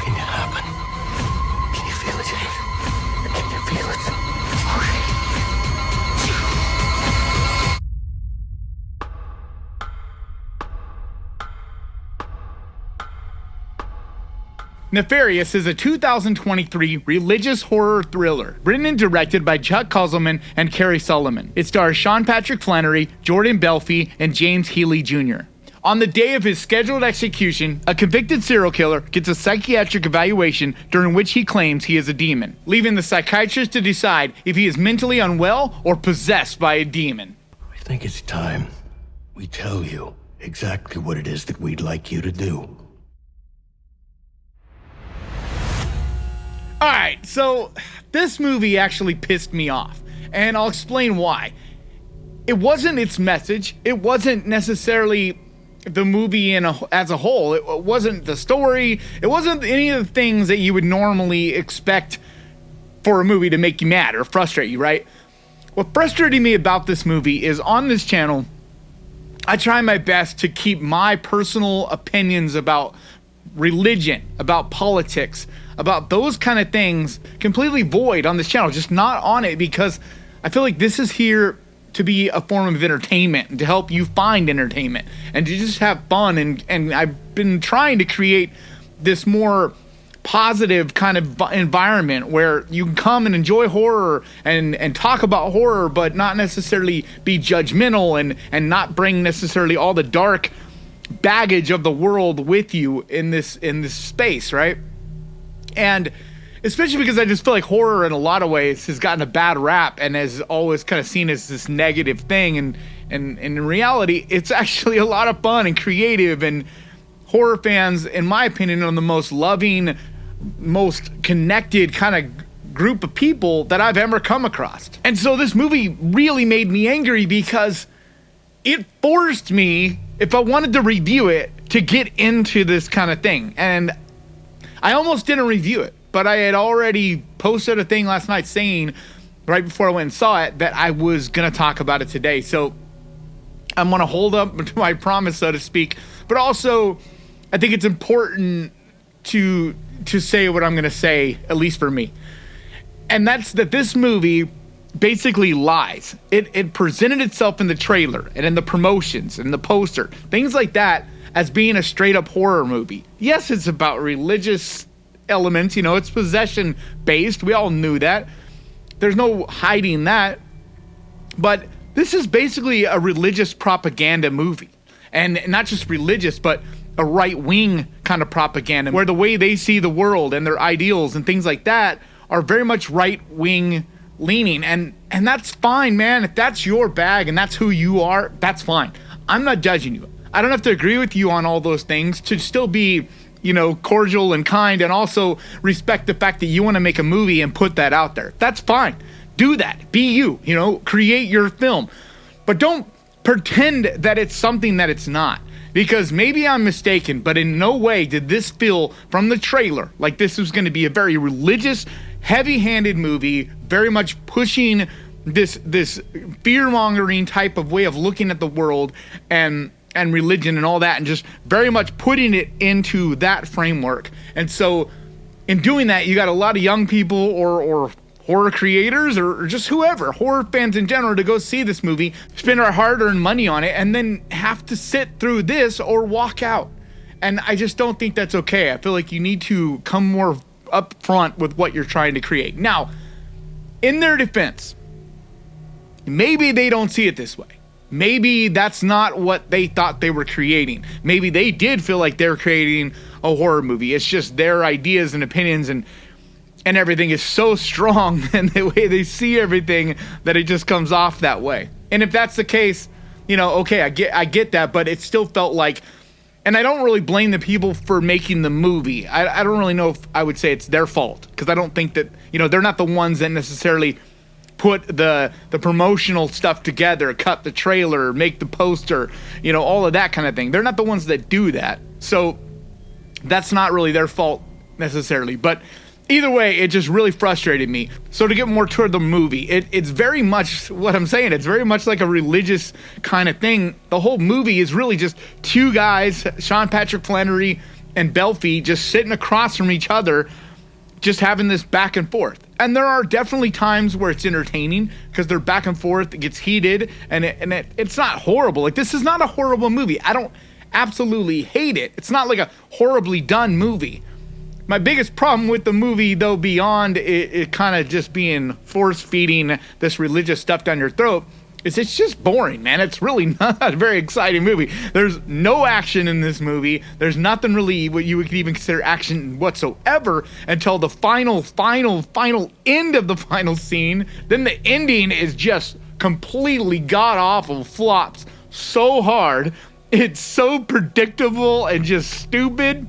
starting to happen. Can you feel it, James? Can you feel it? Hurry. Nefarious is a 2023 religious horror thriller, written and directed by Chuck Cosselman and Carrie Sullivan. It stars Sean Patrick Flanery, Jordan Belfi, and James Healy Jr. On the day of his scheduled execution, a convicted serial killer gets a psychiatric evaluation during which he claims he is a demon, leaving the psychiatrist to decide if he is mentally unwell or possessed by a demon. I think it's time we tell you exactly what it is that we'd like you to do. Alright, so this movie actually pissed me off, and I'll explain why. It wasn't its message, it wasn't necessarily the movie as a whole, it wasn't the story, it wasn't any of the things that you would normally expect for a movie to make you mad or frustrate you, right? What frustrated me about this movie is on this channel, I try my best to keep my personal opinions about religion, about politics, about those kind of things completely void on this channel, just not on it, because I feel like this is here to be a form of entertainment and to help you find entertainment and to just have fun, and I've been trying to create this more positive kind of environment where you can come and enjoy horror and talk about horror, but not necessarily be judgmental and not bring necessarily all the dark baggage of the world with you in this space, right? And especially because I just feel like horror in a lot of ways has gotten a bad rap and is always kind of seen as this negative thing, and in reality it's actually a lot of fun and creative, and horror fans, in my opinion, are the most loving, most connected kind of group of people that I've ever come across. And so this movie really made me angry because it forced me, if I wanted to review it, to get into this kind of thing. And I almost didn't review it, but I had already posted a thing last night saying, right before I went and saw it, that I was going to talk about it today. So I'm going to hold up to my promise, so to speak. But also, I think it's important to say what I'm going to say, at least for me. And that's that this movie basically lies. It presented itself in the trailer and in the promotions and the poster, things like that, as being a straight up horror movie. Yes, it's about religious elements, you know, it's possession based. We all knew that. There's no hiding that. But this is basically a religious propaganda movie. And not just religious, but a right-wing kind of propaganda, where the way they see the world and their ideals and things like that are very much right-wing leaning. And that's fine, man. If that's your bag and that's who you are, that's fine. I'm not judging you. I don't have to agree with you on all those things to still be, you know, cordial and kind, and also respect the fact that you want to make a movie and put that out there. That's fine. Do that. Be you, you know, create your film. But don't pretend that it's something that it's not. Because maybe I'm mistaken, but in no way did this feel from the trailer like this was going to be a very religious, heavy-handed movie, very much pushing this fear-mongering type of way of looking at the world and religion and all that, and just very much putting it into that framework. And so in doing that, you got a lot of young people or horror creators or just whoever, horror fans in general, to go see this movie, spend our hard-earned money on it, and then have to sit through this or walk out. And I just don't think that's okay. I feel like you need to come more up front with what you're trying to create. Now, in their defense, maybe they don't see it this way. Maybe that's not what they thought they were creating. Maybe they did feel like they're creating a horror movie. It's just their ideas and opinions and everything is so strong and the way they see everything that it just comes off that way. And if that's the case, you know, okay, I get that, but it still felt like, and I don't really blame the people for making the movie. I don't really know if I would say it's their fault, because I don't think that, you know, they're not the ones that necessarily put the promotional stuff together, cut the trailer, make the poster, you know, all of that kind of thing. They're not the ones that do that. So that's not really their fault necessarily. But either way, it just really frustrated me. So to get more toward the movie, it's very much what I'm saying. It's very much like a religious kind of thing. The whole movie is really just two guys, Sean Patrick Flanery and Belfi just sitting across from each other, just having this back and forth. And there are definitely times where it's entertaining because they're back and forth, it gets heated, and it's not horrible. Like, this is not a horrible movie. I don't absolutely hate it. It's not like a horribly done movie. My biggest problem with the movie, though, beyond it kind of just being force-feeding this religious stuff down your throat, is it's just boring, man. It's really not a very exciting movie. There's no action in this movie. There's nothing really what you would even consider action whatsoever until the final end of the final scene. Then the ending is just completely god-awful, flops so hard. It's so predictable and just stupid.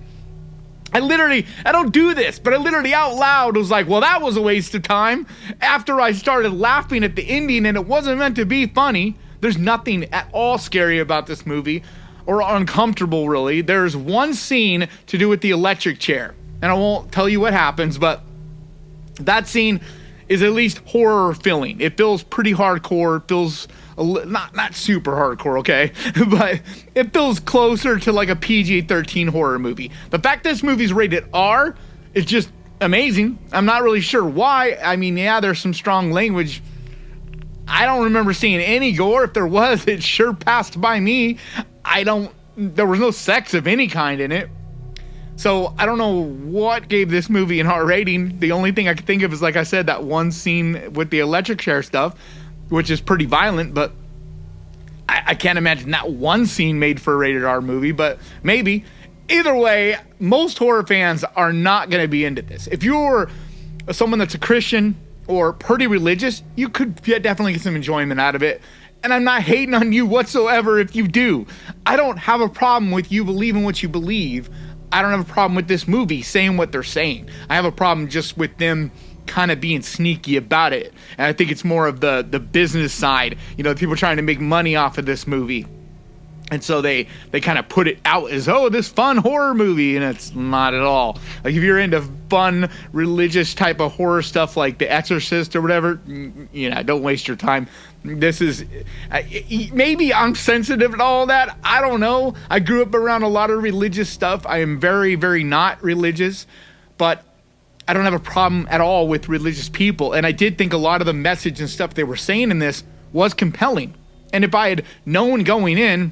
I don't do this, but I literally out loud was like, well, that was a waste of time. After I started laughing at the ending and it wasn't meant to be funny. There's nothing at all scary about this movie or uncomfortable, really. There's one scene to do with the electric chair, and I won't tell you what happens, but that scene is at least horror feeling. It feels pretty hardcore. It feels not super hardcore, okay? But it feels closer to like a PG-13 horror movie. The fact this movie's rated R is just amazing. I'm not really sure why. I mean, yeah, there's some strong language. I don't remember seeing any gore. If there was, it sure passed by me. There was no sex of any kind in it. So I don't know what gave this movie an R rating. The only thing I could think of is, like I said, that one scene with the electric chair stuff, which is pretty violent, but I can't imagine that one scene made for a rated R movie, but maybe. Either way, most horror fans are not going to be into this. If you're someone that's a Christian or pretty religious, you could definitely get some enjoyment out of it. And I'm not hating on you whatsoever if you do. I don't have a problem with you believing what you believe. I don't have a problem with this movie saying what they're saying. I have a problem just with them kind of being sneaky about it. And I think it's more of the business side, people trying to make money off of this movie. And so they kind of put it out as, oh, this fun horror movie, and it's not at all. Like, if you're into fun religious type of horror stuff like The Exorcist or whatever, don't waste your time. This is maybe I'm sensitive to all that. I don't know. I grew up around a lot of religious stuff. I am very, very not religious, but I don't have a problem at all with religious people. And I did think a lot of the message and stuff they were saying in this was compelling. And if I had known going in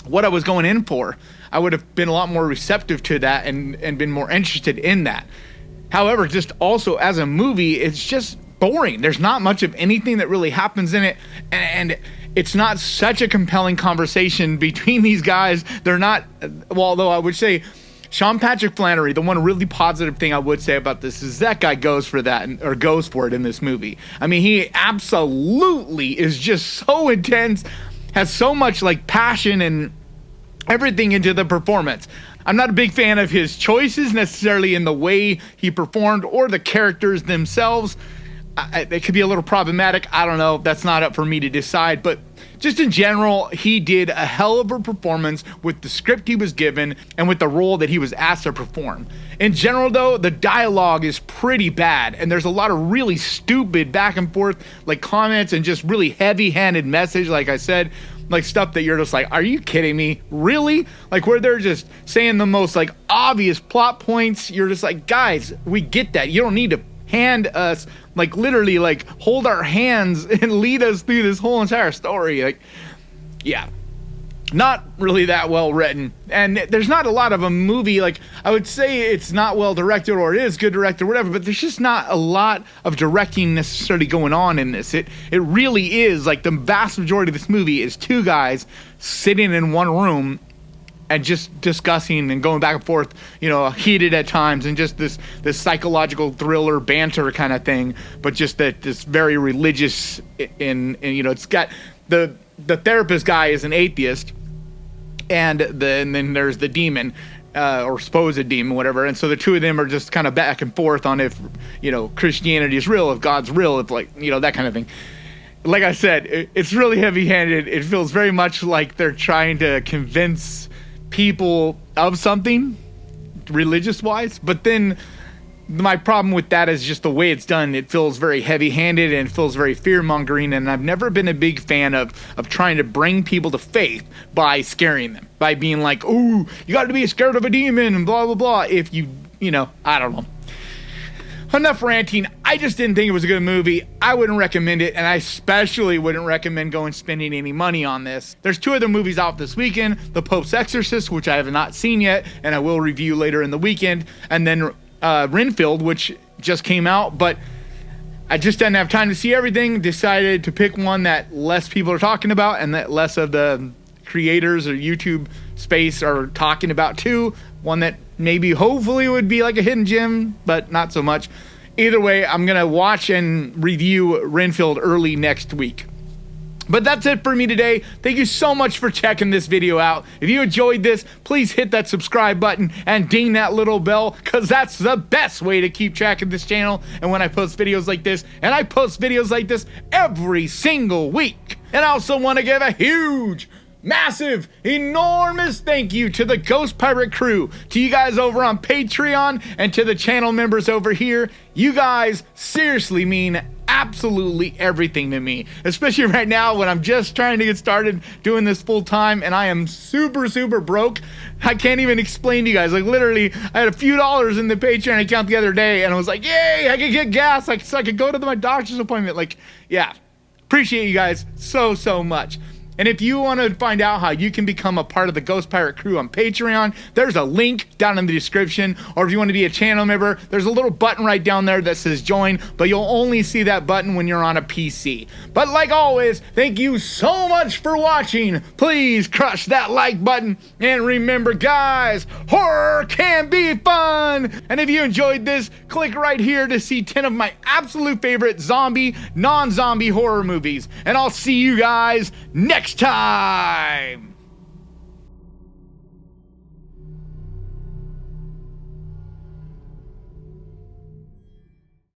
what I was going in for, I would have been a lot more receptive to that and been more interested in that. However, just also as a movie, it's just boring. There's not much of anything that really happens in it. And it's not such a compelling conversation between these guys. They're not, well, although I would say Sean Patrick Flannery, the one really positive thing I would say about this is that guy goes for it in this movie. I mean, he absolutely is just so intense, has so much like passion and everything into the performance. I'm not a big fan of his choices necessarily in the way he performed or the characters themselves. It could be a little problematic. I don't know. That's not up for me to decide. But just in general, he did a hell of a performance with the script he was given and with the role that he was asked to perform. In general, though, the dialogue is pretty bad. And there's a lot of really stupid back and forth like comments and just really heavy-handed message, like I said. Like stuff that you're just like, are you kidding me? Really? Like where they're just saying the most like obvious plot points. You're just like, guys, we get that. You don't need to hand us, like literally like hold our hands and lead us through this whole entire story. Like, yeah, not really that well written. And there's not a lot of a movie, like I would say it's not well directed or it is good directed or whatever, but there's just not a lot of directing necessarily going on in this. It really is like the vast majority of this movie is two guys sitting in one room and just discussing and going back and forth, heated at times, and just this psychological thriller banter kind of thing, but just this very religious and it's got the therapist guy is an atheist, and then there's the demon, or supposed demon, whatever, and so the two of them are just kind of back and forth on if, Christianity is real, if God's real, if that kind of thing. Like I said, it's really heavy-handed. It feels very much like they're trying to convince people of something religious-wise, but then My problem with that is just the way it's done. It feels very heavy-handed and feels very fear-mongering, and I've never been a big fan of trying to bring people to faith by scaring them, by being like, ooh, you got to be scared of a demon and blah, blah, blah. If you know, I don't know. Enough ranting. I just didn't think it was a good movie. I wouldn't recommend it, and I especially wouldn't recommend going spending any money on this. There's 2 other movies out this weekend. The Pope's Exorcist, which I have not seen yet, and I will review later in the weekend, and then Renfield, which just came out, but I just didn't have time to see everything. Decided to pick one that less people are talking about and that less of the creators or YouTube space are talking about too. One that maybe hopefully would be like a hidden gem, but not so much. Either way, I'm gonna watch and review Renfield early next week. But that's it for me today. Thank you so much for checking this video out. If you enjoyed this, please hit that subscribe button and ding that little bell, because that's the best way to keep track of this channel and when I post videos like this. And I post videos like this every single week. And I also want to give a huge, massive, enormous thank you to the Ghost Pirate crew, to you guys over on Patreon, and to the channel members over here. You guys seriously mean absolutely everything to me, especially right now when I'm just trying to get started doing this full time and I am super broke. I can't even explain to you guys. Like, literally, I had a few dollars in the Patreon account the other day and I was like, yay, I could get gas, so I could go to my doctor's appointment. Like, yeah, appreciate you guys so much. And if you want to find out how you can become a part of the Ghost Pirate crew on Patreon, there's a link down in the description. Or if you want to be a channel member, there's a little button right down there that says join, but you'll only see that button when you're on a PC. But like always, thank you so much for watching. Please crush that like button. And remember, guys, horror can be fun. And if you enjoyed this, click right here to see 10 of my absolute favorite zombie, non-zombie horror movies. And I'll see you guys next time.